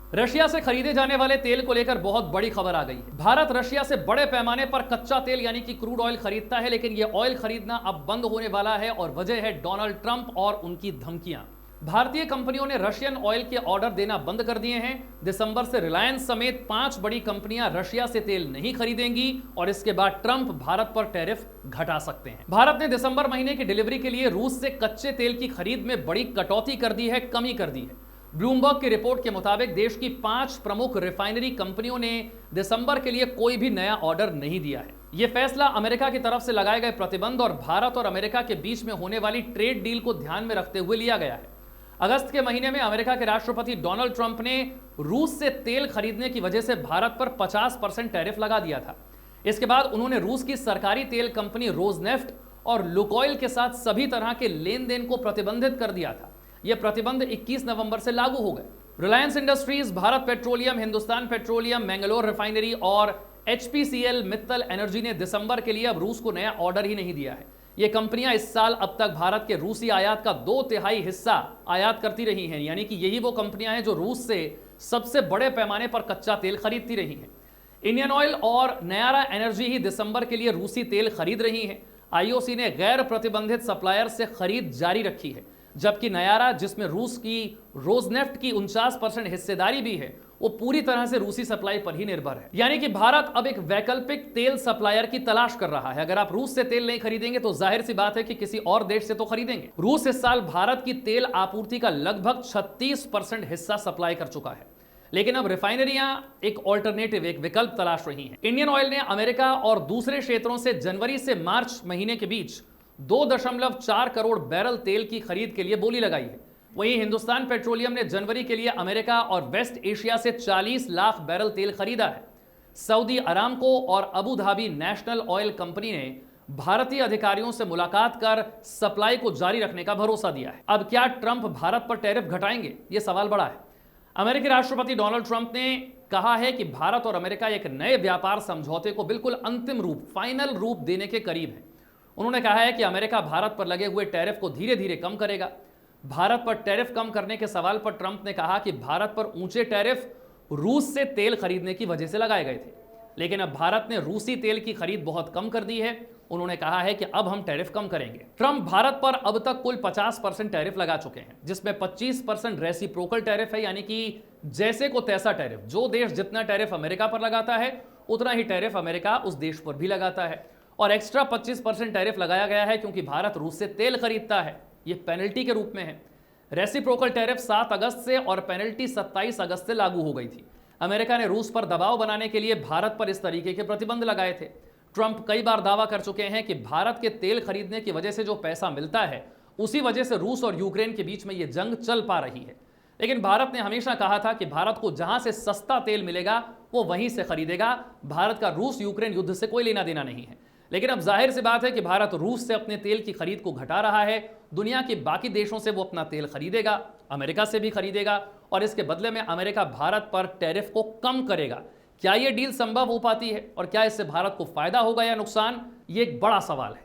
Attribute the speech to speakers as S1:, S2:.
S1: Russia से खरीदे जाने वाले तेल को लेकर बहुत बड़ी खबर आ गई है। भारत रशिया से बड़े पैमाने पर कच्चा तेल यानी कि क्रूड ऑयल खरीदता है, लेकिन यह ऑयल खरीदना अब बंद होने वाला है और वजह है डोनाल्ड ट्रंप और उनकी धमकियां। भारतीय कंपनियों ने रशियन ऑयल के ऑर्डर देना बंद कर दिए हैं। दिसंबर से रिलायंस समेत 5 बड़ी कंपनियां रशिया से तेल नहीं खरीदेंगी और इसके बाद ट्रंप भारत पर टैरिफ घटा सकते हैं। भारत ने दिसंबर महीने की डिलीवरी के लिए रूस से कच्चे तेल की खरीद में बड़ी कटौती कर दी है, कमी कर दी है। ब्लूमबर्ग की रिपोर्ट के मुताबिक देश की 5 प्रमुख रिफाइनरी कंपनियों ने दिसंबर के लिए कोई भी नया ऑर्डर नहीं दिया है। यह फैसला अमेरिका की तरफ से लगाए गए प्रतिबंध और भारत और अमेरिका के बीच में होने वाली ट्रेड डील को ध्यान में रखते हुए लिया गया है। अगस्त के महीने में अमेरिका के राष्ट्रपति डोनाल्ड ट्रंप ने रूस से तेल खरीदने की वजह से भारत पर 50% टैरिफ लगा दिया था। इसके बाद उन्होंने रूस की सरकारी तेल कंपनी रोजनेफ्ट और लुकोइल के साथ सभी तरह के लेन देन को प्रतिबंधित कर दिया था। यह प्रतिबंध 21 नवंबर से लागू हो गए। Reliance industries, Bharat petroleum, Hindustan petroleum, Mangalore refinery और HPCL मित्तल एनर्जी ने दिसंबर के लिए अब रूस को नया ऑर्डर ही नहीं दिया है। ये कंपनियां इस साल अब तक भारत के रूसी आयात का 2/3 हिस्सा आयात करती रही हैं, यानी कि यही वो कंपनियां हैं जो रूस से सबसे बड़े पैमाने पर कच्चा तेल खरीदती रही हैं। इंडियन ऑयल और नयारा एनर्जी ही दिसंबर के लिए रूसी तेल खरीद रही हैं। IOC ने गैर प्रतिबंधित सप्लायर से खरीद जारी रखी है, जबकि नयारा, जिसमें रूस की रोजनेफ्ट की 49% हिस्सेदारी भी है, वो पूरी तरह से रूसी सप्लाई पर ही निर्भर है। यानी कि भारत अब एक वैकल्पिक तेल सप्लायर की तलाश कर रहा है। अगर आप रूस से तेल नहीं खरीदेंगे तो जाहिर सी बात है कि किसी और देश से तो खरीदेंगे। रूस इस साल भारत की तेल आपूर्ति का लगभग 36% हिस्सा सप्लाई कर चुका है, लेकिन अब रिफाइनरियां एक ऑल्टरनेटिव, एक विकल्प तलाश रही हैं। इंडियन ऑयल ने अमेरिका और दूसरे क्षेत्रों से जनवरी से मार्च महीने के बीच 2.4 करोड़ बैरल तेल की खरीद के लिए बोली लगाई है। वहीं हिंदुस्तान पेट्रोलियम ने जनवरी के लिए अमेरिका और वेस्ट एशिया से 40 लाख बैरल तेल खरीदा है। सऊदी अरामको और Abu Dhabi national oil company ने भारतीय अधिकारियों से मुलाकात कर सप्लाई को जारी रखने का भरोसा दिया है। अब क्या ट्रंप भारत पर टैरिफ घटाएंगे, यह सवाल बड़ा है। अमेरिकी राष्ट्रपति डोनाल्ड ट्रंप ने कहा है कि भारत और अमेरिका एक नए व्यापार समझौते को बिल्कुल अंतिम रूप, फाइनल रूप देने के करीब है। उन्होंने कहा है कि अमेरिका भारत पर लगे हुए टैरिफ को धीरे धीरे कम करेगा। भारत पर टैरिफ कम करने के सवाल पर ट्रंप ने कहा कि भारत पर ऊंचे टैरिफ रूस से तेल खरीदने की वजह से लगाए गए थे, लेकिन अब भारत ने रूसी तेल की खरीद बहुत कम कर दी है। उन्होंने कहा है कि अब हम टैरिफ कम करेंगे। ट्रंप भारत पर अब तक कुल 50% टैरिफ लगा चुके हैं, जिसमें 25% रेसिप्रोकल टैरिफ है, यानी कि जैसे को तैसा टैरिफ। जो देश जितना टैरिफ अमेरिका पर लगाता है उतना ही टैरिफ अमेरिका उस देश पर भी लगाता है। और एक्स्ट्रा 25% टैरिफ लगाया गया है क्योंकि भारत रूस से तेल खरीदता है। यह पेनल्टी के रूप में है। रेसिप्रोकल टैरिफ 7 अगस्त से और पेनल्टी 27 अगस्त से लागू हो गई थी। अमेरिका ने रूस पर दबाव बनाने के लिए भारत पर इस तरीके के प्रतिबंध लगाए थे। ट्रंप कई बार दावा कर चुके हैं कि भारत के तेल खरीदने की वजह से जो पैसा मिलता है, उसी वजह से रूस और यूक्रेन के बीच में यह जंग चल पा रही है। लेकिन भारत ने हमेशा कहा था कि भारत को जहां से सस्ता तेल मिलेगा वो वहीं से खरीदेगा। भारत का रूस यूक्रेन युद्ध से कोई लेना देना नहीं है। लेकिन अब जाहिर सी बात है कि भारत रूस से अपने तेल की खरीद को घटा रहा है। दुनिया के बाकी देशों से वो अपना तेल खरीदेगा, अमेरिका से भी खरीदेगा, और इसके बदले में अमेरिका भारत पर टैरिफ को कम करेगा। क्या यह डील संभव हो पाती है और क्या इससे भारत को फायदा होगा या नुकसान, ये एक बड़ा सवाल है।